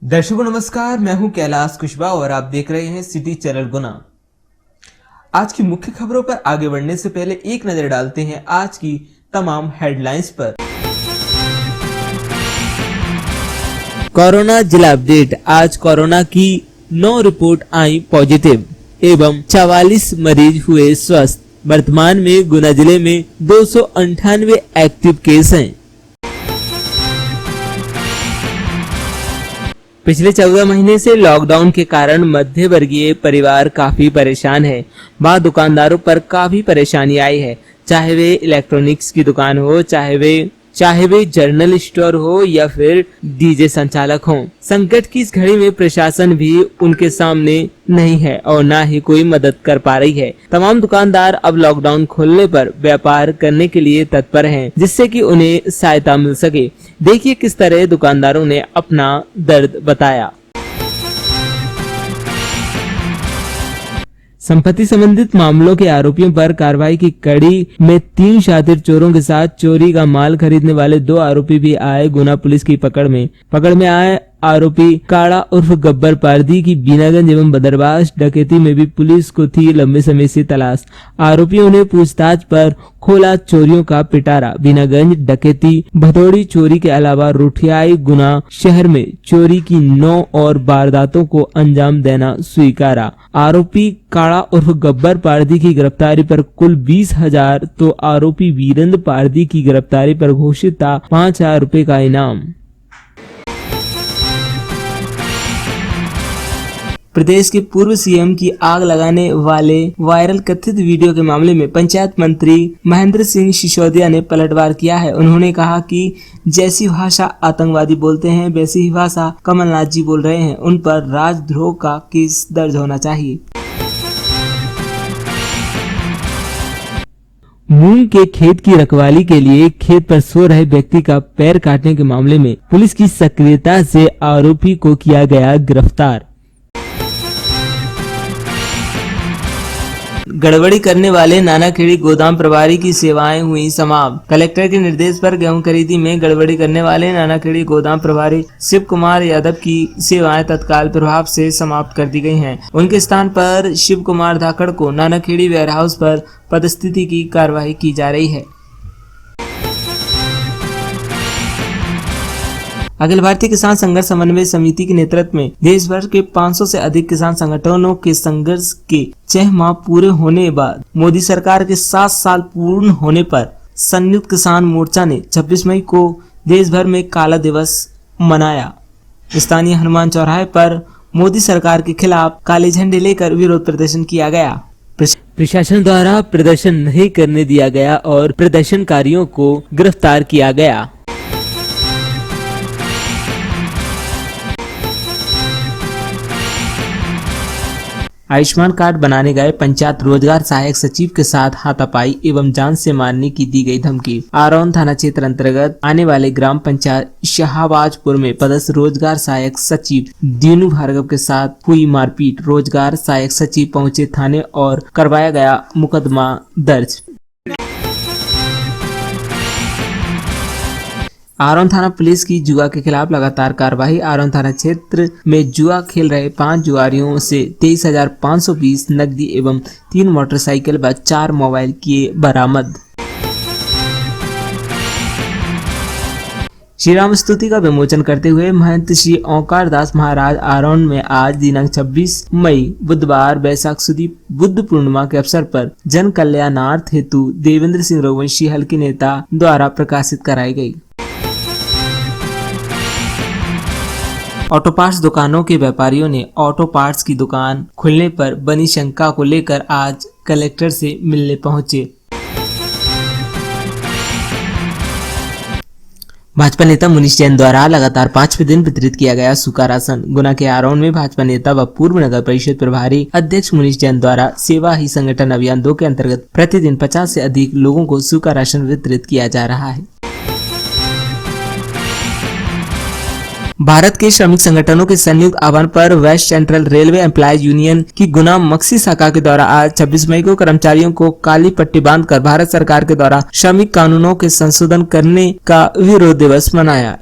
दर्शकों नमस्कार, मैं हूं कैलाश कुशवाहा और आप देख रहे हैं सिटी चैनल गुना। आज की मुख्य खबरों पर आगे बढ़ने से पहले एक नजर डालते हैं आज की तमाम हेडलाइंस पर। कोरोना जिला अपडेट। आज कोरोना की 9 रिपोर्ट आई पॉजिटिव एवं 44 मरीज हुए स्वस्थ। वर्तमान में गुना जिले में 298 एक्टिव केस हैं। पिछले 14 महीने से लॉकडाउन के कारण मध्य वर्गीय परिवार काफी परेशान है। वहाँ दुकानदारों पर काफी परेशानी आई है, चाहे वे इलेक्ट्रॉनिक्स की दुकान हो, चाहे वे जनरल स्टोर हो या फिर डीजे संचालक हो। संकट की इस घड़ी में प्रशासन भी उनके सामने नहीं है और ना ही कोई मदद कर पा रही है। तमाम दुकानदार अब लॉकडाउन खोलने पर व्यापार करने के लिए तत्पर हैं, जिससे कि उन्हें सहायता मिल सके। देखिए किस तरह दुकानदारों ने अपना दर्द बताया। संपत्ति संबंधित मामलों के आरोपियों पर कार्रवाई की कड़ी में 3 शातिर चोरों के साथ चोरी का माल खरीदने वाले 2 आरोपी भी आए गुना पुलिस की पकड़ में आए। आरोपी काड़ा उर्फ गब्बर पारदी की बीनागंज एवं बदरवास डकैती में भी पुलिस को थी लंबे समय से तलाश। आरोपियों ने पूछताछ पर खोला चोरियों का पिटारा। बीनागंज डकैती, भदौड़ी चोरी के अलावा रुठियाई गुना शहर में चोरी की 9 और वारदातों को अंजाम देना स्वीकारा। आरोपी काड़ा उर्फ गब्बर पारदी की गिरफ्तारी पर कुल 20,000 तो आरोपी वीरेंद्र पारदी की गिरफ्तारी पर घोषित था 5,000 रुपए का इनाम। प्रदेश के पूर्व सीएम की आग लगाने वाले वायरल कथित वीडियो के मामले में पंचायत मंत्री महेंद्र सिंह सिसोदिया ने पलटवार किया है। उन्होंने कहा कि जैसी भाषा आतंकवादी बोलते हैं वैसी ही भाषा कमलनाथ जी बोल रहे हैं। उन पर राजद्रोह का केस दर्ज होना चाहिए। मूंग के खेत की रखवाली के लिए खेत पर सो रहे व्यक्ति का पैर काटने के मामले में पुलिस की सक्रियता से आरोपी को किया गया गिरफ्तार। गड़बड़ी करने वाले नानाखेड़ी गोदाम प्रभारी की सेवाएं हुई समाप्त। कलेक्टर के निर्देश पर गेहूं खरीदी में गड़बड़ी करने वाले नानाखेड़ी गोदाम प्रभारी शिव कुमार यादव की सेवाएं तत्काल प्रभाव से समाप्त कर दी गई हैं। उनके स्थान पर शिव कुमार धाकड़ को नानाखेड़ी वेयरहाउस पर पदस्थिति की कार्यवाही की जा रही है। अखिल भारतीय किसान संघर्ष समन्वय समिति के नेतृत्व में देश भर के 500 से अधिक किसान संगठनों के संघर्ष के 6 माह पूरे होने के बाद मोदी सरकार के 7 साल पूर्ण होने पर संयुक्त किसान मोर्चा ने 26 मई को देश भर में काला दिवस मनाया। स्थानीय हनुमान चौराहे पर मोदी सरकार के खिलाफ काले झंडे लेकर विरोध प्रदर्शन किया गया। प्रशासन द्वारा प्रदर्शन नहीं करने दिया गया और प्रदर्शनकारियों को गिरफ्तार किया गया। आयुष्मान कार्ड बनाने गए पंचायत रोजगार सहायक सचिव के साथ हाथापाई एवं जान से मारने की दी गई धमकी। आरोन थाना क्षेत्र अंतर्गत आने वाले ग्राम पंचायत शाहबाजपुर में पदस्थ रोजगार सहायक सचिव दीनू भार्गव के साथ हुई मारपीट। रोजगार सहायक सचिव पहुंचे थाने और करवाया गया मुकदमा दर्ज। आरोन थाना पुलिस की जुआ के खिलाफ लगातार कार्रवाई। आरोन थाना क्षेत्र में जुआ खेल रहे 5 जुआरियों से 23,520 नकदी एवं 3 मोटरसाइकिल व 4 मोबाइल किए बरामद। श्री राम स्तुति का विमोचन करते हुए महंत श्री ओंकार दास महाराज आरोन में आज दिनांक 26 मई बुधवार वैशाख सुदी बुद्ध पूर्णिमा के अवसर पर जन कल्याणार्थ हेतु देवेंद्र सिंह रघुवंशी हल्के नेता द्वारा प्रकाशित कराई गई। ऑटो पार्ट्स दुकानों के व्यापारियों ने ऑटो पार्ट्स की दुकान खुलने पर बनी शंका को लेकर आज कलेक्टर से मिलने पहुंचे। भाजपा नेता मुनीश जैन द्वारा लगातार 5वें दिन वितरित किया गया सूखा राशन। गुना के आरोन में भाजपा नेता व पूर्व नगर परिषद प्रभारी अध्यक्ष मुनीश जैन द्वारा सेवा ही संगठन अभियान 2 के अंतर्गत प्रतिदिन 50 से अधिक लोगों को सूखा राशन वितरित किया जा रहा है। भारत के श्रमिक संगठनों के संयुक्त आह्वान पर west central railway employees union की गुना मक्सी शाखा के द्वारा आज 26 मई को कर्मचारियों को काली पट्टी बांधकर भारत सरकार के द्वारा श्रमिक कानूनों के संशोधन करने का विरोध दिवस मनाया।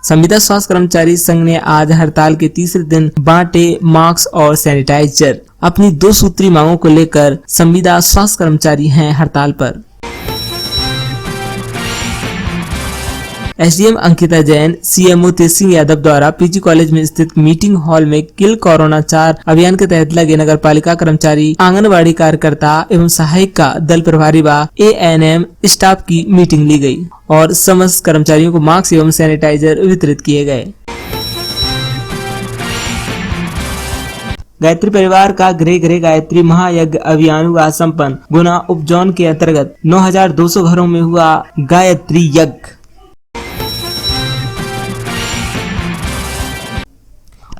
संविदा स्वास्थ्य कर्मचारी संघ ने आज हड़ताल के तीसरे दिन बांटे मास्क और सैनिटाइजर। अपनी 2 सूत्री मांगों को लेकर संविदा स्वास्थ्य कर्मचारी हैं हड़ताल पर। एसडीएम अंकिता जैन, सीएमओ तेज सिंह यादव द्वारा पीजी कॉलेज में स्थित मीटिंग हॉल में किल कोरोना 4 अभियान के तहत लगे नगर पालिका कर्मचारी, आंगनबाड़ी कार्यकर्ता एवं सहायिका दल प्रभारी व एएनएम स्टाफ की मीटिंग ली गई और समस्त कर्मचारियों को मास्क एवं सैनिटाइजर वितरित किए गए। गायत्री परिवार का गृह गृह गायत्री महायज्ञ अभियान हुआ संपन्न। गुना उपजोन के अंतर्गत 9200 घरों में हुआ गायत्री यज्ञ।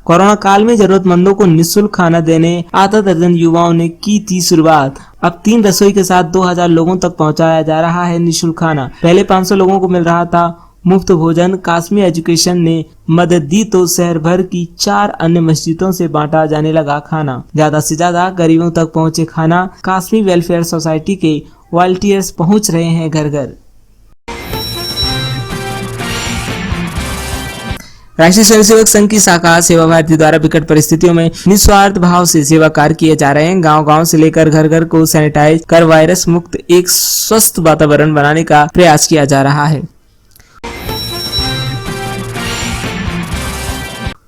कोरोना काल में जरूरतमंदों को निःशुल्क खाना देने आधा दर्जन युवाओं ने की थी शुरुआत। अब 3 रसोई के साथ 2000 लोगों तक पहुंचाया जा रहा है निःशुल्क खाना। पहले 500 लोगों को मिल रहा था मुफ्त भोजन। काश्मीर एजुकेशन ने मदद दी तो शहर भर की 4 अन्य मस्जिदों से बांटा जाने लगा खाना। ज्यादा से ज्यादा गरीबों तक पहुंचे खाना। काश्मीर वेलफेयर सोसाइटी के वॉलंटियर्स पहुंच रहे हैं घर घर। राष्ट्रीय स्वयंसेवक संघ की शाखा सेवा भारती द्वारा विकट परिस्थितियों में निस्वार्थ भाव से सेवा कार्य किए जा रहे हैं। गांव-गांव से लेकर घर घर को सैनिटाइज कर वायरस मुक्त एक स्वस्थ वातावरण बनाने का प्रयास किया जा रहा है।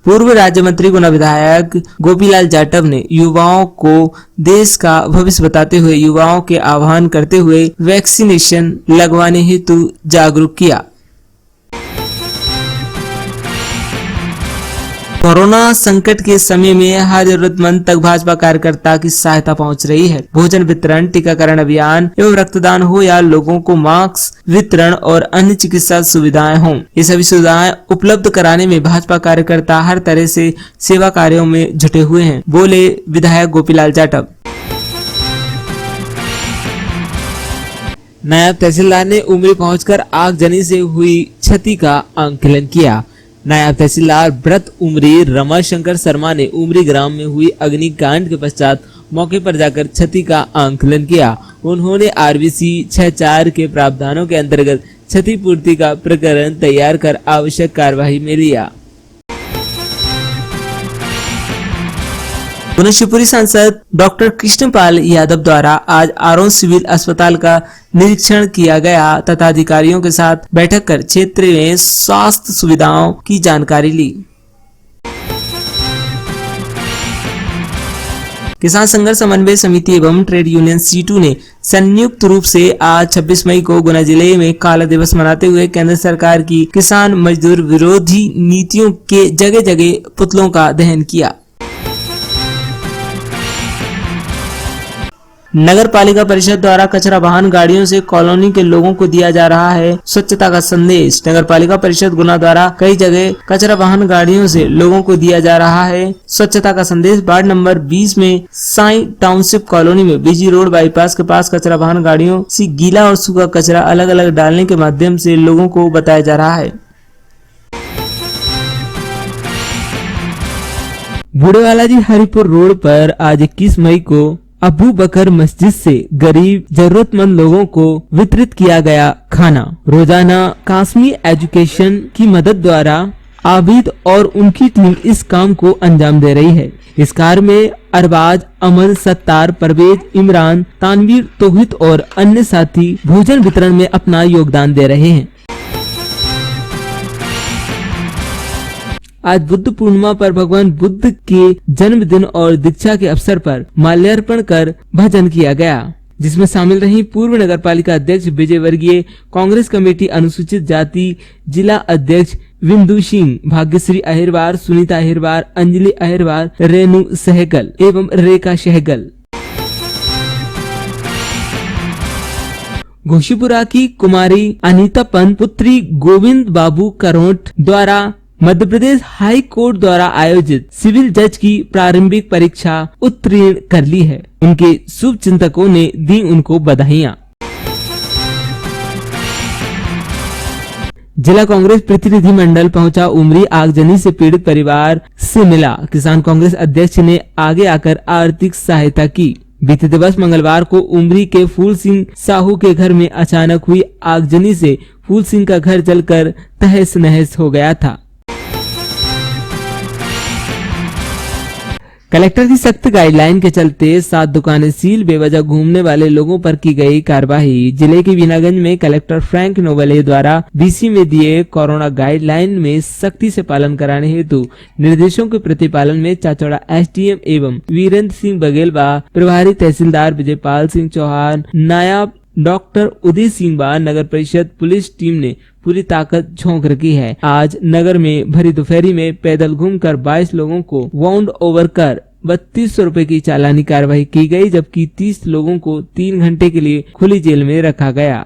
पूर्व राज्य मंत्री गुना विधायक गोपीलाल जाटव ने युवाओं को देश का भविष्य बताते हुए युवाओं के आह्वान करते हुए वैक्सीनेशन लगवाने हेतु जागरूक किया। कोरोना संकट के समय में हर जरूरतमंद तक भाजपा कार्यकर्ता की सहायता पहुंच रही है। भोजन वितरण, टीकाकरण अभियान एवं रक्तदान हो या लोगों को मास्क वितरण और अन्य चिकित्सा सुविधाएं हों, ये सभी सुविधाएं उपलब्ध कराने में भाजपा कार्यकर्ता हर तरह से सेवा कार्यों में जुटे हुए हैं, बोले विधायक गोपीलाल जाटव। नायब तहसीलदार ने उमरी पहुंचकर आगजनी से हुई क्षति का आंकलन किया। नायब तहसीलदार व्रत उमरी रमाशंकर शर्मा ने उमरी ग्राम में हुई अग्निकांड के पश्चात मौके पर जाकर क्षति का आंकलन किया। उन्होंने आरबीसी 64 के प्रावधानों के अंतर्गत क्षतिपूर्ति का प्रकरण तैयार कर आवश्यक कार्यवाही में लिया। शिवपुरी सांसद डॉक्टर कृष्णपाल यादव द्वारा आज आरोन सिविल अस्पताल का निरीक्षण किया गया तथा अधिकारियों के साथ बैठक कर क्षेत्र में स्वास्थ्य सुविधाओं की जानकारी ली। किसान संघर्ष समन्वय समिति एवं ट्रेड यूनियन C2 ने संयुक्त रूप से आज 26 मई को गुना जिले में काला दिवस मनाते हुए केंद्र सरकार की किसान मजदूर विरोधी नीतियों के जगह जगह पुतलों का दहन किया। नगर पालिका परिषद द्वारा कचरा वाहन गाड़ियों से कॉलोनी के लोगों को दिया जा रहा है स्वच्छता का संदेश। नगर पालिका परिषद गुना द्वारा कई जगह कचरा वाहन गाड़ियों से लोगों को दिया जा रहा है स्वच्छता का संदेश। वार्ड नंबर 20 में साई टाउनशिप कॉलोनी में बीजी रोड बाईपास के पास कचरा वाहन गाड़ियों से गीला और सूखा कचरा अलग अलग डालने के माध्यम से लोगों को बताया जा रहा है। बूढ़ेवाला जी हरिपुर रोड पर आज 21 मई को अबू बकर मस्जिद से गरीब जरूरतमंद लोगों को वितरित किया गया खाना। रोजाना काश्मीर एजुकेशन की मदद द्वारा आबिद और उनकी टीम इस काम को अंजाम दे रही है। इस कार्य में अरबाज, अमल, सत्तार, परवेज, इमरान, तानवीर, तौहीद और अन्य साथी भोजन वितरण में अपना योगदान दे रहे हैं। आज बुद्ध पूर्णिमा पर भगवान बुद्ध के जन्मदिन और दीक्षा के अवसर पर माल्यार्पण कर भजन किया गया, जिसमें शामिल रही पूर्व नगर पालिका अध्यक्ष विजय वर्गीय, कांग्रेस कमेटी अनुसूचित जाति जिला अध्यक्ष विंदु सिंह, भाग्यश्री अहिरवार, सुनीता अहिरवार, अंजलि अहिरवार, रेणु सहगल एवं रेखा सहगल। घोशीपुरा की कुमारी अनीता पंत पुत्री गोविंद बाबू करोट द्वारा मध्य प्रदेश हाई कोर्ट द्वारा आयोजित सिविल जज की प्रारंभिक परीक्षा उत्तीर्ण कर ली है। उनके शुभ चिंतकों ने दी उनको बधाइयां। जिला कांग्रेस प्रतिनिधि मंडल पहुंचा उमरी, आगजनी से पीड़ित परिवार से मिला। किसान कांग्रेस अध्यक्ष ने आगे आकर आर्थिक सहायता की। बीते दिवस मंगलवार को उमरी के फूल सिंह साहू के घर में अचानक हुई आगजनी से फूल सिंह का घर जलकर तहस नहस हो गया था। कलेक्टर की सख्त गाइडलाइन के चलते 7 दुकानें सील, बेवजह घूमने वाले लोगों पर की गई कार्रवाई। जिले के वीनागंज में कलेक्टर फ्रैंक नोबले द्वारा बीसी में दिए कोरोना गाइडलाइन में सख्ती से पालन कराने हेतु निर्देशों के प्रतिपालन में चाचौड़ा एसडीएम एवं वीरेंद्र सिंह बघेल व प्रभारी तहसीलदार विजयपाल सिंह चौहान, नायब डॉक्टर उदय सिंह व नगर परिषद पुलिस टीम ने पूरी ताकत झोंक रखी है। आज नगर में भरी दोपहरी में पैदल घूमकर 22 लोगों को वाउंड ओवर कर 3200 रुपए की चालानी कार्रवाई की गई, जबकि 30 लोगों को 3 घंटे के लिए खुली जेल में रखा गया।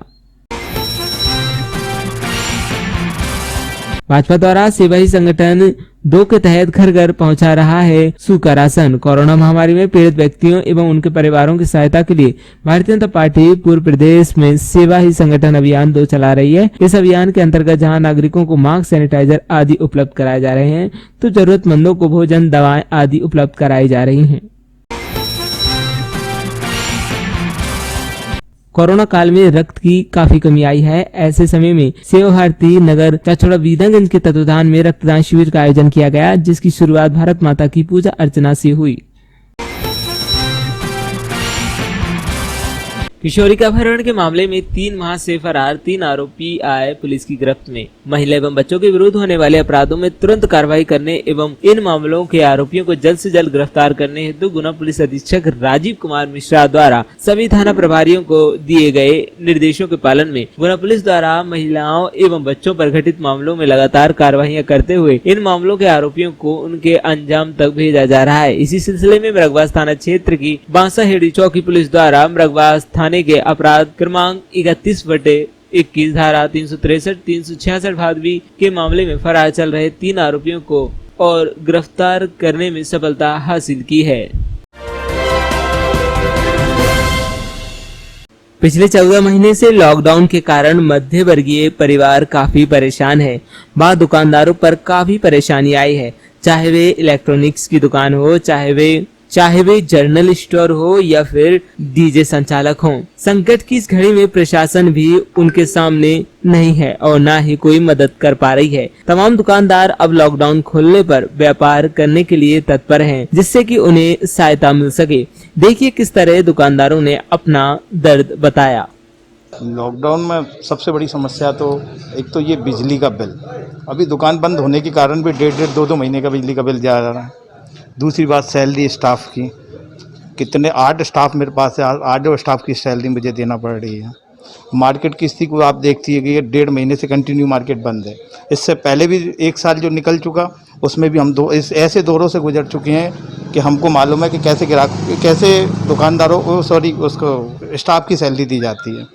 भाजपा द्वारा सेवा ही संगठन 2 के तहत घर घर पहुंचा रहा है सूखा राशन। कोरोना महामारी में पीड़ित व्यक्तियों एवं उनके परिवारों की सहायता के लिए भारतीय जनता पार्टी पूर्व प्रदेश में सेवा ही संगठन अभियान 2 चला रही है। इस अभियान के अंतर्गत जहां नागरिकों को मास्क, सैनिटाइजर आदि उपलब्ध कराए जा रहे हैं, तो जरूरतमंदों को भोजन, दवाएं आदि उपलब्ध कराई जा रही हैं। कोरोना काल में रक्त की काफी कमी आई है। ऐसे समय में सेवा भारती नगर चाचौड़ा वीनागंज के तत्वाधान में रक्तदान शिविर का आयोजन किया गया, जिसकी शुरुआत भारत माता की पूजा अर्चना से हुई। किशोरी का अपहरण के मामले में 3 माह से फरार 3 आरोपी आए पुलिस की गिरफ्त में। महिला एवं बच्चों के विरुद्ध होने वाले अपराधों में तुरंत कार्रवाई करने एवं इन मामलों के आरोपियों को जल्द से जल्द गिरफ्तार करने हेतु गुना पुलिस अधीक्षक राजीव कुमार मिश्रा द्वारा सभी थाना प्रभारियों को दिए गए निर्देशों के पालन में गुना पुलिस द्वारा महिलाओं एवं बच्चों पर घटित मामलों में लगातार कार्रवाइयां करते हुए इन मामलों के आरोपियों को उनके अंजाम तक भेजा जा रहा है। इसी सिलसिले में मृगवास थाना क्षेत्र की बांसाहेड़ी चौकी पुलिस द्वारा मृगवास थाने के अपराध क्रमांक 31/21 धारा 363, 366 भादवी के मामले में फरार चल रहे 3 आरोपियों को और गिरफ्तार करने में सफलता हासिल की है। पिछले 14 महीने से लॉकडाउन के कारण मध्य वर्गीय परिवार काफी परेशान है। बाद दुकानदारों पर काफी परेशानी आई है, चाहे वे इलेक्ट्रॉनिक्स की दुकान हो, चाहे वे जर्नल स्टोर हो या फिर डीजे संचालक हो। संकट की इस घड़ी में प्रशासन भी उनके सामने नहीं है और ना ही कोई मदद कर पा रही है। तमाम दुकानदार अब लॉकडाउन खोलने पर व्यापार करने के लिए तत्पर हैं, जिससे कि उन्हें सहायता मिल सके। देखिए किस तरह दुकानदारों ने अपना दर्द बताया। लॉकडाउन में सबसे बड़ी समस्या तो एक तो ये बिजली का बिल, अभी दुकान बंद होने के कारण भी 1.5 2 महीने का बिजली का बिल जा रहा है। दूसरी बात सैलरी स्टाफ की, कितने 8 स्टाफ मेरे पास है, 8 स्टाफ की सैलरी मुझे देना पड़ रही है। मार्केट की स्थिति को आप देखती है कि ये 1.5 महीने से कंटिन्यू मार्केट बंद है। इससे पहले भी 1 साल जो निकल चुका, उसमें भी हम ऐसे दौरों से गुजर चुके हैं कि हमको मालूम है कि कैसे दुकानदारों को उसको स्टाफ की सैलरी दी जाती है।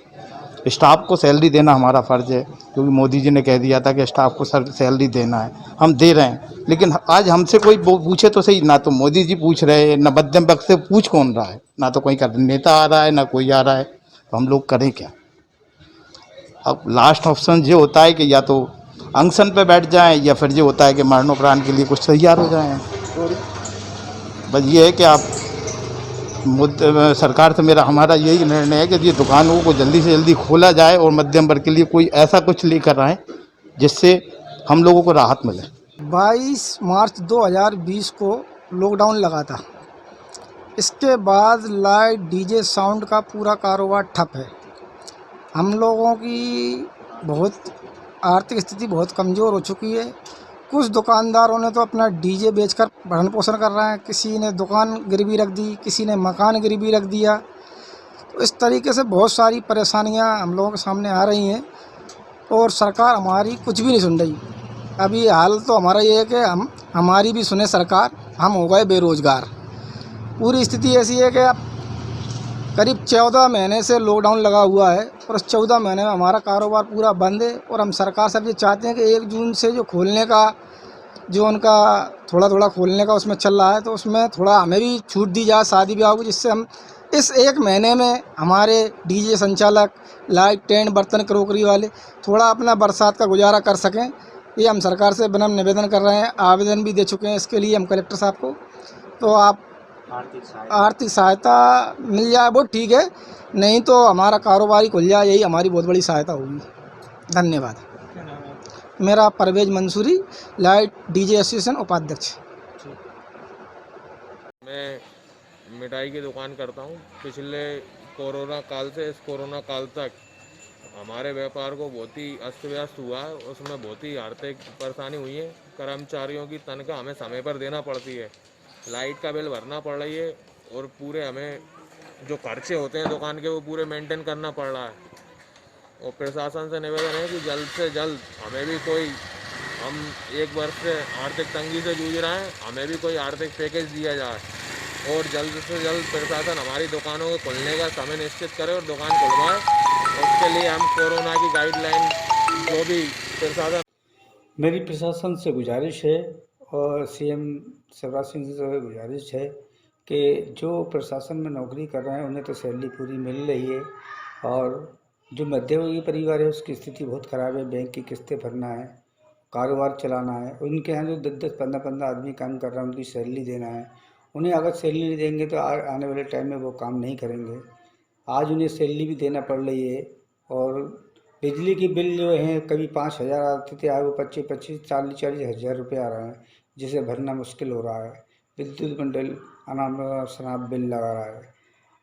स्टाफ को सैलरी देना हमारा फ़र्ज़ है, क्योंकि मोदी जी ने कह दिया था कि स्टाफ को सैलरी देना है, हम दे रहे हैं। लेकिन आज हमसे कोई पूछे तो सही, ना तो मोदी जी पूछ रहे हैं, ना मध्यम वर्ग से पूछ कौन रहा है, ना तो कोई नेता आ रहा है, ना कोई आ रहा है, तो हम लोग करें क्या। अब लास्ट ऑप्शन ये होता है कि या तो अनशन पे बैठ जाएं या फिर ये होता है कि मरणोपरांत के लिए कुछ तैयार हो जाएं। बस ये है कि आप सरकार से हमारा यही निर्णय है कि ये दुकानों को जल्दी से जल्दी खोला जाए और मध्यम वर्ग के लिए कोई ऐसा कुछ लेकर आए जिससे हम लोगों को राहत मिले। 22 मार्च 2020 को लॉकडाउन लगा था। इसके बाद लाइट, डीजे, साउंड का पूरा कारोबार ठप है। हम लोगों की बहुत आर्थिक स्थिति बहुत कमज़ोर हो चुकी है। कुछ दुकानदारों ने तो अपना डीजे बेचकर भरण पोषण कर रहे हैं, किसी ने दुकान गिरवी रख दी, किसी ने मकान गिरवी रख दिया। तो इस तरीके से बहुत सारी परेशानियां हम लोगों के सामने आ रही हैं और सरकार हमारी कुछ भी नहीं सुन रही। अभी हाल तो हमारा ये है कि हमारी भी सुने सरकार, हम हो गए बेरोज़गार। पूरी स्थिति ऐसी है कि अब करीब 14 महीने से लॉकडाउन लगा हुआ है और उस 14 महीने में हमारा कारोबार पूरा बंद है। और हम सरकार से ये चाहते हैं कि 1 जून से जो खोलने का, जो उनका थोड़ा थोड़ा खोलने का उसमें चल रहा है, तो उसमें थोड़ा हमें भी छूट दी जाए शादी ब्याह को, जिससे हम इस 1 महीने में हमारे डीजे संचालक, लाइट, टेंट, बर्तन, क्रोकरी वाले थोड़ा अपना बरसात का गुजारा कर सकें। ये हम सरकार से विनम्र निवेदन कर रहे हैं। आवेदन भी दे चुके हैं इसके लिए हम कलेक्टर साहब को। तो आप आर्थिक सहायता मिल जाए वो ठीक है, नहीं तो हमारा कारोबार ही खुल जाए, यही हमारी बहुत बड़ी सहायता होगी। धन्यवाद। मेरा Parvez Mansuri, light DJ association उपाध्यक्ष। मैं मिठाई की दुकान करता हूँ। पिछले कोरोना काल से इस कोरोना काल तक हमारे व्यापार को बहुत ही अस्त व्यस्त हुआ है। उसमें बहुत ही आर्थिक परेशानी हुई है। कर्मचारियों की तनख्वाह हमें समय पर देना पड़ती है, लाइट का बिल भरना पड़ रही है और पूरे हमें जो खर्चे होते हैं दुकान के वो पूरे मेंटेन करना पड़ रहा है। और प्रशासन से निवेदन है कि जल्द से जल्द हमें भी कोई, हम एक वर्ष से आर्थिक तंगी से जूझ रहे हैं, हमें भी कोई आर्थिक पैकेज दिया जाए और जल्द से जल्द प्रशासन हमारी दुकानों को खोलने का समय निश्चित करे और दुकान खुलवाए। उसके लिए हम कोरोना की गाइडलाइन जो भी प्रशासन। मेरी प्रशासन से गुजारिश है और सीएम शिवराज सिंह जी से गुजारिश है कि जो प्रशासन में नौकरी कर रहे हैं उन्हें तो सैलरी पूरी मिल रही है, और जो मध्यवर्गीय परिवार है उसकी स्थिति बहुत ख़राब है। बैंक की किस्तें भरना है, कारोबार चलाना है, उनके यहाँ जो 10-10, 15-15 आदमी काम कर रहे हैं उनकी सैलरी देना है। उन्हें अगर सैलरी नहीं देंगे तो आने वाले टाइम में वो काम नहीं करेंगे। आज उन्हें सैलरी भी देना पड़ रही है, और बिजली की बिल जो है कभी 5,000 आते थे, आज वो 25-25, 40-40 हज़ार रुपये आ रहे हैं, जिसे भरना मुश्किल हो रहा है। विद्युत मंडल अनाप शनाप बिल लगा रहा है।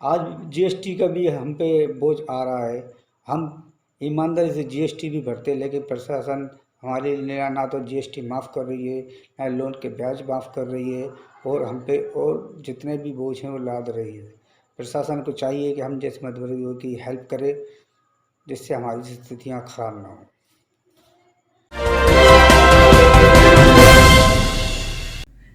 आज जीएसटी का भी हम पे बोझ आ रहा है। हम ईमानदारी से जीएसटी भी भरते, लेकिन प्रशासन हमारे लिए ना तो जीएसटी माफ़ कर रही है, ना लोन के ब्याज माफ़ कर रही है, और हम पे और जितने भी बोझ हैं वो लाद रही है। प्रशासन को चाहिए कि हम जैसे मध्यवर्गीयों की हेल्प करे, जिससे हमारी स्थितियाँ खराब ना हों।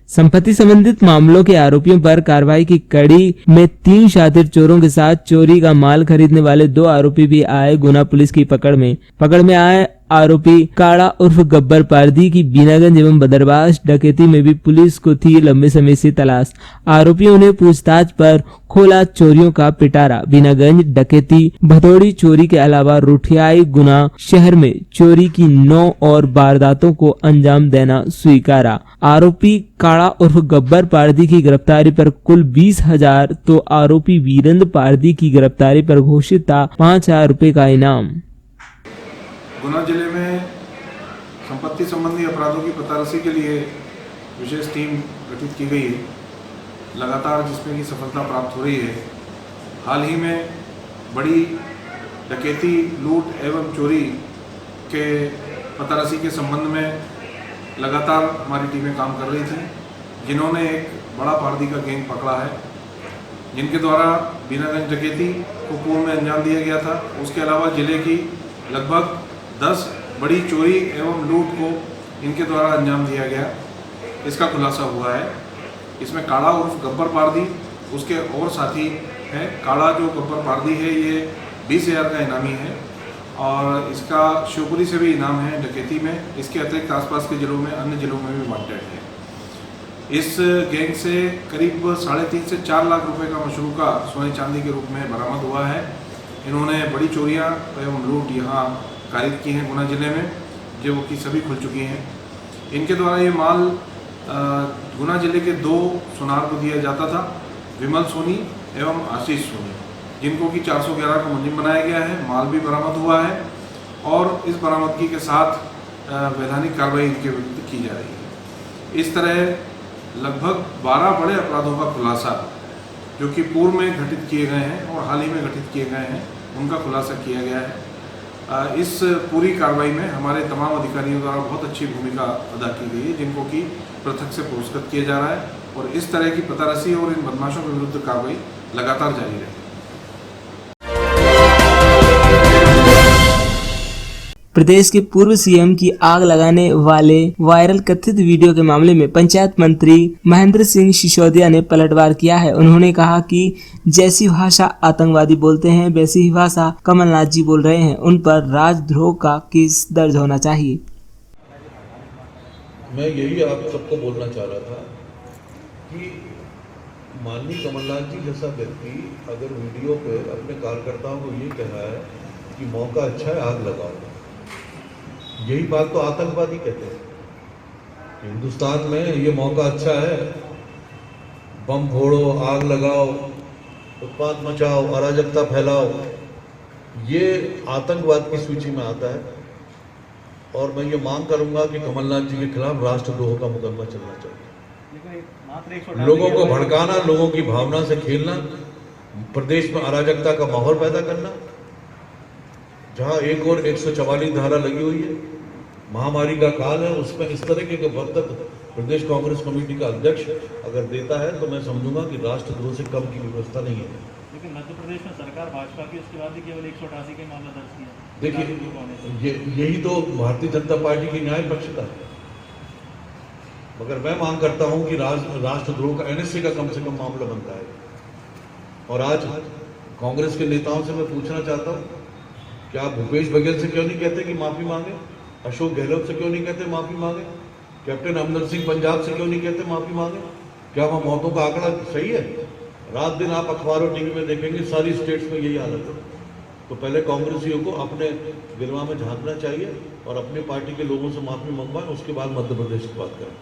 संपत्ति संबंधित मामलों के आरोपियों पर कार्रवाई की कड़ी में 3 शातिर चोरों के साथ चोरी का माल खरीदने वाले 2 आरोपी भी आए गुना पुलिस की पकड़ में आए आरोपी काड़ा उर्फ गब्बर पारदी की बीनागंज एवं बदरबास डकैती में भी पुलिस को थी लंबे समय से तलाश। आरोपियों ने पूछताछ पर खोला चोरियों का पिटारा। बीनागंज डकैती, भदौड़ी चोरी के अलावा रुठियाई गुना शहर में चोरी की 9 और वारदातों को अंजाम देना स्वीकारा। आरोपी काड़ा उर्फ गब्बर पारदी की गिरफ्तारी पर कुल 20,000 तो आरोपी वीरेंद्र पारदी की गिरफ्तारी पर घोषित था 5,000 रुपए का इनाम। गुना जिले में संपत्ति संबंधी अपराधों की पतारसी के लिए विशेष टीम गठित की गई है, लगातार जिसमें की सफलता प्राप्त हो रही है। हाल ही में बड़ी डकैती, लूट एवं चोरी के पतारसी के संबंध में लगातार हमारी टीमें काम कर रही थी, जिन्होंने एक बड़ा पारदी का गैंग पकड़ा है, जिनके द्वारा बीनागंज डकैती को पूर्व में अंजाम दिया गया था। उसके अलावा जिले की लगभग 10 बड़ी चोरी एवं लूट को इनके द्वारा अंजाम दिया गया, इसका खुलासा हुआ है। इसमें काड़ा उर्फ गब्बर पारदी, उसके और साथी हैं। काड़ा जो गब्बर पारदी है ये 20,000 का इनामी है, और इसका शिवपुरी से भी इनाम है डकैती में। इसके अतिरिक्त आसपास के जिलों में, अन्य जिलों में भी वांटेड है। इस गैंग से करीब 3.5 से 4 लाख रुपए का मशरूका सोने चांदी के रूप में बरामद हुआ है। इन्होंने बड़ी चोरियां एवं लूट यहाँ कारित की हैं गुना जिले में, जो कि सभी खुल चुकी हैं। इनके द्वारा ये माल गुना जिले के 2 सुनार को दिया जाता था, विमल सोनी एवं आशीष सोनी, जिनको कि 411 का मुलजिम बनाया गया है। माल भी बरामद हुआ है, और इस बरामदगी के साथ वैधानिक कार्रवाई इनके विरुद्ध की जा रही है। इस तरह लगभग 12 बड़े अपराधों का खुलासा, जो कि पूर्व में घटित किए गए हैं और हाल ही में घटित किए गए हैं, उनका खुलासा किया गया है। इस पूरी कार्रवाई में हमारे तमाम अधिकारियों द्वारा बहुत अच्छी भूमिका अदा की गई है, जिनको कि पृथक से पुरस्कृत किया जा रहा है, और इस तरह की पतारसी और इन बदमाशों के विरुद्ध कार्रवाई लगातार जारी रहेगी। प्रदेश के पूर्व सीएम की आग लगाने वाले वायरल कथित वीडियो के मामले में पंचायत मंत्री महेंद्र सिंह सिसोदिया ने पलटवार किया है। उन्होंने कहा कि जैसी भाषा आतंकवादी बोलते हैं वैसी ही भाषा कमलनाथ जी बोल रहे हैं, उन पर राजद्रोह का केस दर्ज होना चाहिए। मैं यही आप सबको बोलना चाह रहा था कि माननीय कमलनाथ जी जैसा व्यक्ति अगर वीडियो पे अपने कार्यकर्ताओं को ये कह रहा है कि मौका अच्छा है आग लगाओ, यही बात तो आतंकवादी कहते हैं। हिंदुस्तान में ये मौका अच्छा है, बम फोड़ो, आग लगाओ, उत्पात मचाओ, अराजकता फैलाओ, ये आतंकवाद की सूची में आता है। और मैं ये मांग करूंगा कि कमलनाथ जी के खिलाफ राष्ट्रद्रोह का मुकदमा चलना चाहिए। लोगों को भड़काना, लोगों की भावना से खेलना, प्रदेश में अराजकता का माहौल पैदा करना, जहां एक और 144 धारा लगी हुई है, महामारी का काल है, उसमें इस तरीके के वक्तव्य प्रदेश कांग्रेस कमेटी का अध्यक्ष अगर देता है तो मैं समझूंगा कि राष्ट्रद्रोह से कम की व्यवस्था नहीं है। लेकिन मध्य प्रदेश में सरकार भाजपा की, उसके बाद भी केवल 188 के मामला दर्ज किया। देखिए, यही तो भारतीय जनता पार्टी की न्याय पक्षता है। मगर मैं मांग करता हूं कि राष्ट्रद्रोह का एनएसए का कम से कम मामला बनता है। और आज कांग्रेस के नेताओं से मैं पूछना चाहता हूं कि आप भूपेश बघेल से क्यों नहीं कहते कि माफी मांगे, अशोक गहलोत से क्यों नहीं कहते माफी मांगे, कैप्टन अमरिंदर सिंह पंजाब से क्यों नहीं कहते माफी मांगे? क्या वह मौतों का आंकड़ा सही है? रात दिन आप अखबारों टीवी में देखेंगे सारी स्टेट्स में यही हालत है। तो पहले कांग्रेसियों को अपने गिरवा में झांकना चाहिए और अपनी पार्टी के लोगों से माफी मंगवाएं, उसके बाद मध्य प्रदेश की बात करें।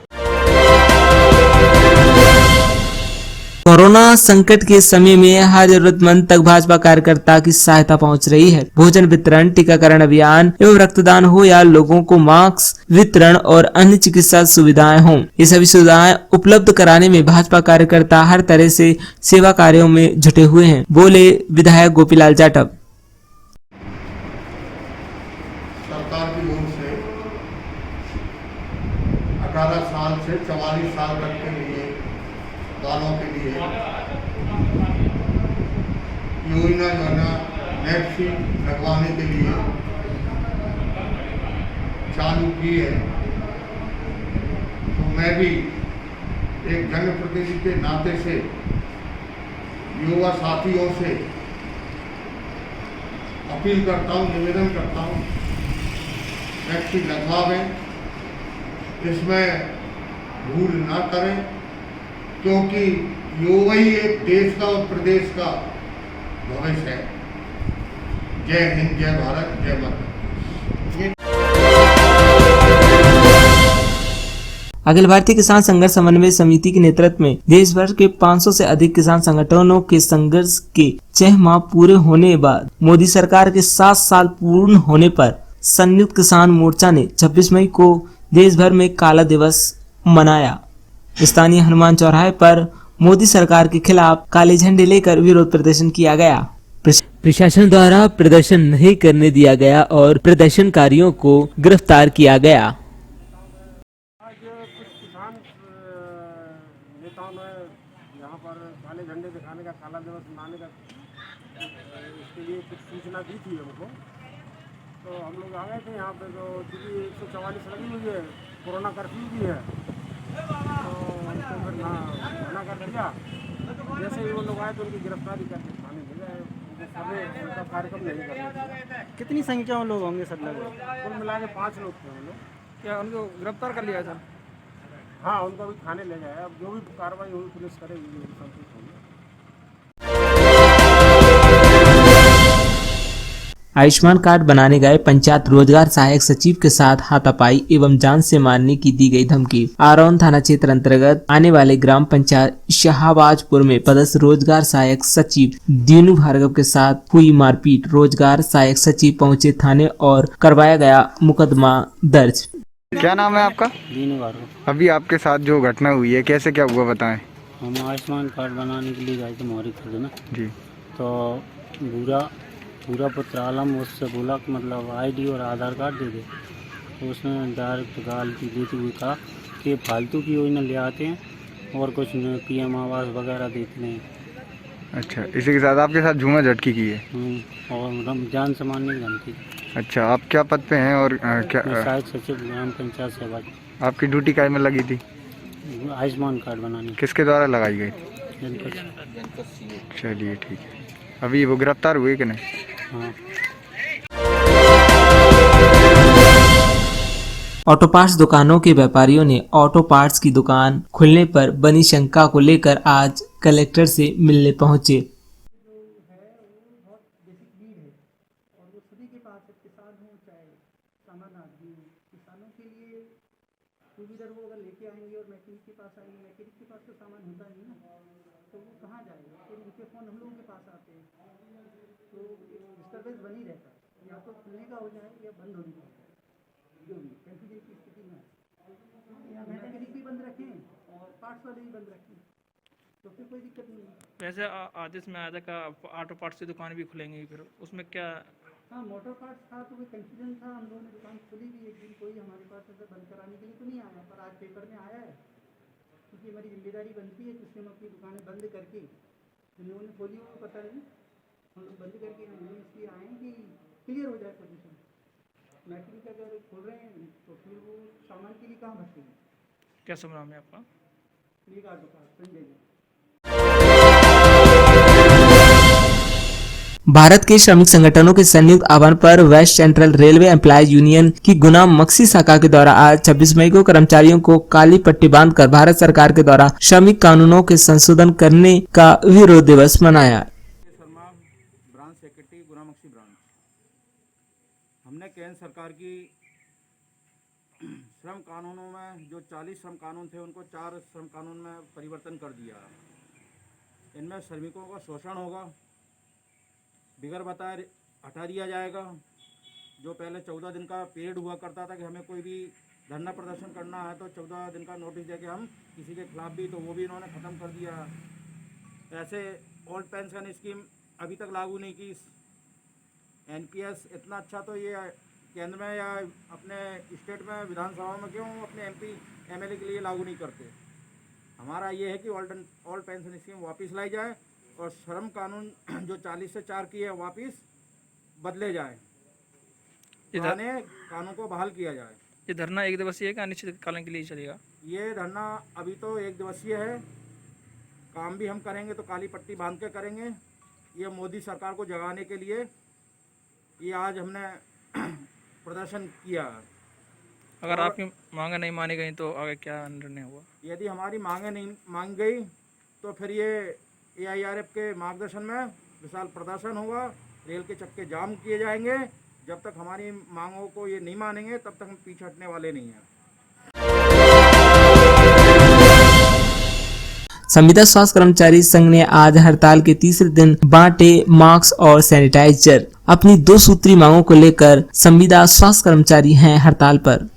कोरोना संकट के समय में हर जरूरतमंद तक भाजपा कार्यकर्ता की सहायता पहुंच रही है। भोजन वितरण, टीकाकरण अभियान एवं रक्तदान हो या लोगों को मास्क वितरण और अन्य चिकित्सा सुविधाएं हों, ये सभी सुविधाएं उपलब्ध कराने में भाजपा कार्यकर्ता हर तरह से सेवा कार्यों में जुटे हुए हैं, बोले विधायक गोपीलाल जाटव। सरकार की ओर से 18 साल से 44 साल तक के लिए वालों के लिए योजना जो है ना वैक्सीन लगवाने के लिए चालू की है। तो मैं भी एक जनप्रतिनिधि के नाते से युवा साथियों से अपील करता हूँ, निवेदन करता हूँ, वैक्सीन लगवावें, इसमें भूल ना करें, क्योंकि युवा ही एक देश का और प्रदेश का भविष्य है। जय हिंद, जय भारत, जय माता। अखिल भारतीय किसान संघर्ष समन्वय समिति के नेतृत्व में देश भर के 500 से अधिक किसान संगठनों के संघर्ष के 6 माह पूरे होने के बाद मोदी सरकार के 7 साल पूर्ण होने पर संयुक्त किसान मोर्चा ने 26 मई को देश भर में काला दिवस मनाया। स्थानीय हनुमान चौराहे पर मोदी सरकार के खिलाफ काले झंडे लेकर विरोध प्रदर्शन किया गया। प्रशासन द्वारा प्रदर्शन नहीं करने दिया गया और प्रदर्शनकारियों को गिरफ्तार किया गया। आज कुछ किसान नेताओं ने यहाँ पर काले झंडे दिखाने का, काला दिवस मनाने का, इसके लिए कुछ सूचना दी थी हमको। तो हम लोग आ गए थे यहाँ पे। तो चूँकि 144 लगी हुई है, कोरोना कर्फ्यू भी है, तो उनको फिर मना कर दिया। जैसे ही वो लोग आए तो उनकी गिरफ्तारी करके थाने ले गए। उनका कार्यक्रम नहीं करना। कितनी संख्या में लोग होंगे सर लगभग? कुल मिला के 5 लोग थे हम लोग। क्या उनको गिरफ्तार कर लिया था? हाँ, उनको भी थाने ले गए। अब जो भी कार्रवाई हुई पुलिस करेगी, संतुष्ट होंगे। आयुष्मान कार्ड बनाने गए पंचायत रोजगार सहायक सचिव के साथ हाथापाई एवं जान से मारने की दी गई धमकी। आरौन थाना क्षेत्र अंतर्गत आने वाले ग्राम पंचायत शाहबाजपुर में पदस्थ रोजगार सहायक सचिव दीनू भार्गव के साथ हुई मारपीट। रोजगार सहायक सचिव पहुंचे थाने और करवाया गया मुकदमा दर्ज। क्या नाम है आपका? दीनू भार्गव। अभी आपके साथ जो घटना हुई है, कैसे क्या हुआ बताएं। हम आयुष्मान कार्ड बनाने के लिए गए थे मोहरी खुर्द में जी। तो पूरा पुत्र आलम उससे बोला कि मतलब आईडी और आधार कार्ड दे दे। तो उसने डायरेक्ट गाली देती हुई कहा कि फालतू की योजना ले आते हैं और कुछ पीएम आवास वगैरह देते नहीं। अच्छा, इसी के साथ आपके साथ झूमा झटकी की है? और जान से मारने की धमकी। अच्छा, आप क्या पद पे हैं और क्या? सहायक सचिव ग्राम पंचायत सेवा। आपकी ड्यूटी काय में लगी थी? आयुष्मान कार्ड बनाने। किसके द्वारा लगाई गई थी? जनपद। चलिए ठीक है। अभी वो गिरफ्तार हुए कि नहीं? हाँ। ऑटो पार्ट्स दुकानों के व्यापारियों ने ऑटो पार्ट्स की दुकान खुलने पर बनी शंका को लेकर आज कलेक्टर से मिलने पहुंचे। बनी रहता है, या तो खुलने का हो जाए या बंद होने का हो जाए, जो भी कैंसिल की स्थिति में या कैटेगरी भी बंद रखें और पार्ट्स वाले ही बंद रखें, तो फिर कोई दिक्कत नहीं है। वैसे आदेश में आया था कि ऑटो पार्ट्स की दुकान भी खुलेंगी, फिर उसमें क्या? हाँ, मोटर पार्ट्स था तो कोई कंफ्यूजन था, हम लोगों ने दुकान खोली भी एक दिन, कोई हमारे पास ऐसा बंद कराने के लिए तो नहीं आया, पर आज पेपर में आया है, क्योंकि हमारी जिम्मेदारी बनती है, जिससे हम अपनी दुकानें बंद करके, जिन लोगों ने खोली हो पता नहीं, हम लोग बंद करके हम लोग इसलिए आए हैं कि क्लियर हो जाए पोजीशन। मैकेनिक अगर खोल रहे हैं तो फिर वो सामान के लिए कहाँ बचेगी। क्या सब नाम है आपका? एक आध दुकान संजय जी। भारत के श्रमिक संगठनों के संयुक्त आह्वान पर west central railway employees union की गुना मक्सी शाखा के द्वारा आज 26 मई को कर्मचारियों को काली पट्टी बांधकर भारत सरकार के द्वारा श्रमिक कानूनों के संशोधन करने का विरोध दिवस मनाया। शर्मा, ब्रांच सेक्रेटरी, गुना मक्सी ब्रांच। हमने केंद्र सरकार की श्रम कानूनों में जो 40 श्रम कानून थे उनको 4 श्रम कानून में परिवर्तन कर दिया। इनमें श्रमिकों का शोषण होगा, बिगर बताए हटा दिया जाएगा। जो पहले 14 दिन का पीरियड हुआ करता था कि हमें कोई भी धरना प्रदर्शन करना है तो 14 दिन का नोटिस देके हम किसी के खिलाफ भी, तो वो भी इन्होंने ख़त्म कर दिया। ऐसे ओल्ड पेंशन स्कीम अभी तक लागू नहीं की। एनपीएस इतना अच्छा तो ये केंद्र में या अपने स्टेट में विधानसभा में क्यों अपने एमपी एमएलए के लिए लागू नहीं करते। हमारा ये है कि ओल्ड पेंशन स्कीम वापस लाई जाए और श्रम कानून जो 40 से 4 की है वापस बदले जाए, पुराने कानून को बहाल किया जाए। ये धरना एक दिवसीय है कि अनिश्चित कालीन के लिए चलेगा? ये धरना अभी तो 1 दिवसीय है। काम भी हम करेंगे तो काली पट्टी बांध के करेंगे। ये मोदी सरकार को जगाने के लिए ये आज हमने प्रदर्शन किया। अगर आपकी मांगे नहीं मानी गई तो आगे क्या निर्णय हुआ? यदि हमारी मांगे नहीं मांगी गई तो फिर ये AIRF के मार्गदर्शन में विशाल प्रदर्शन होगा। रेल के चक्के जाम किए जाएंगे। जब तक हमारी मांगों को ये नहीं मानेंगे तब तक हम पीछे हटने वाले नहीं हैं। संविदा स्वास्थ्य कर्मचारी संघ ने आज हड़ताल के तीसरे दिन बांटे मास्क और सैनिटाइजर। अपनी 2 सूत्री मांगों को लेकर संविदा स्वास्थ्य कर्मचारी हैं हड़ताल पर।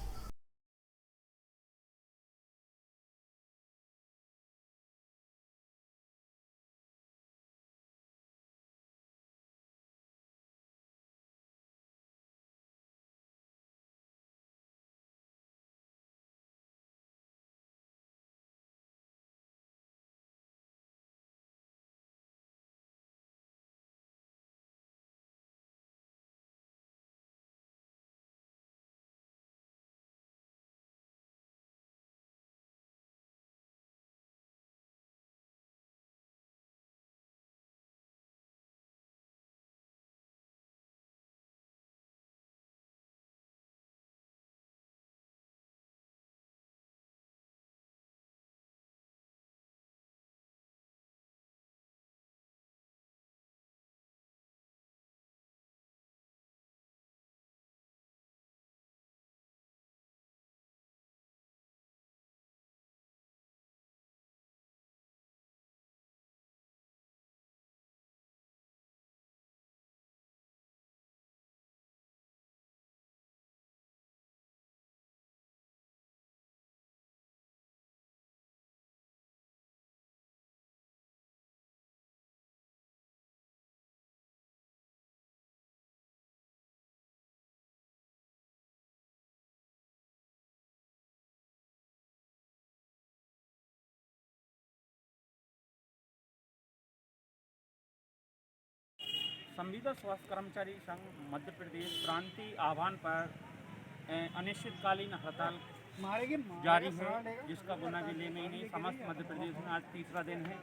संविदा स्वास्थ्य कर्मचारी संघ मध्य प्रदेश प्रांतीय आह्वान पर अनिश्चितकालीन हड़ताल जारी है, जिसका गुना जिले में ही नहीं समस्त मध्य प्रदेश में आज तीसरा दिन है।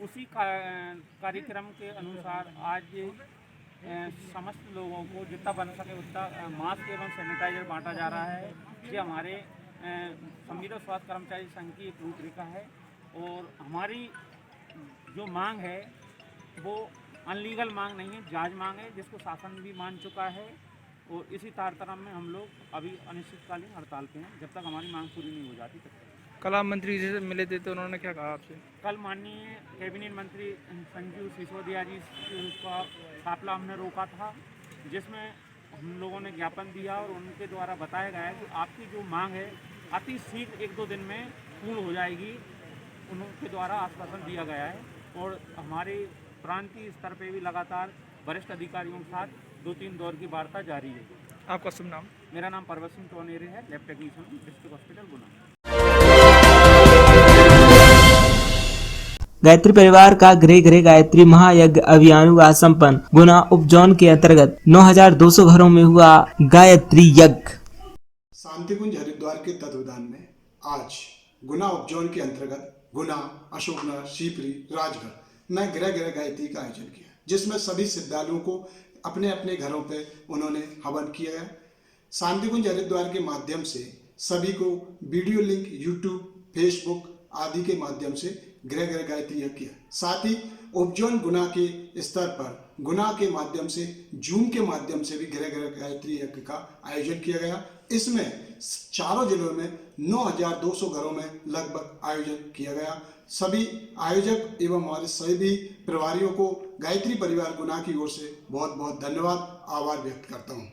उसी कार्यक्रम के अनुसार आज समस्त लोगों को जितना बन सके उतना मास्क एवं सैनिटाइजर बांटा जा रहा है। ये हमारे संविदा स्वास्थ्य कर्मचारी संघ की एक रूपरेखा है और हमारी जो मांग है वो अनलीगल मांग नहीं है, जायज़ मांग है, जिसको शासन भी मान चुका है। और इसी तारतम्य में हम लोग अभी अनिश्चितकालीन हड़ताल पे हैं जब तक हमारी मांग पूरी नहीं हो जाती तब तक। कल आप मंत्री जी से मिले थे तो उन्होंने क्या कहा आपसे? कल माननीय कैबिनेट मंत्री संजीव सिसोदिया जी का काफिला हमने रोका था, जिसमें हम लोगों ने ज्ञापन दिया और उनके द्वारा बताया गया है कि आपकी जो मांग है अति शीघ्र 1-2 दिन में पूर्ण हो जाएगी उनके द्वारा आश्वासन दिया गया है और हमारे प्रांतीय स्तर पे भी लगातार वरिष्ठ अधिकारियों के साथ 2-3 दौर की वार्ता जारी है। आपका शुभ नाम? मेरा नाम परवत सिंह टोनेरे है, लैब टेक्नीशियन डिस्ट्रिक्ट हॉस्पिटल गुना। गायत्री परिवार का गृह गृह गायत्री महायज्ञ अभियान हुआ संपन्न। गुना उपजोन के अंतर्गत 9,200 घरों में हुआ गायत्री यज्ञ। शांतिकुंज हरिद्वार के तत्वावधान में आज गुना उपजोन के अंतर्गत गुना, अशोकनगर, शिवपुरी, राजगढ़ में गृह गृह गायत्री का आयोजन किया, जिसमें सभी श्रद्धालुओं को अपने अपने घरों पे उन्होंने हवन किया है। शांतिकुंज हरिद्वार के माध्यम से सभी को वीडियो लिंक यूट्यूब, फेसबुक आदि के माध्यम से गृह गृह गायत्री यज्ञ किया। साथ ही उपजोन गुना के स्तर पर गुना के माध्यम से जूम के माध्यम से भी गृह गृह गायत्री यज्ञ का आयोजन किया गया। इसमें चारों जिलों में 9,200 घरों में लगभग आयोजन किया गया। सभी आयोजक एवं हमारे सभी प्रभारियों को गायत्री परिवार गुना की ओर से बहुत बहुत धन्यवाद, आभार व्यक्त करता हूँ।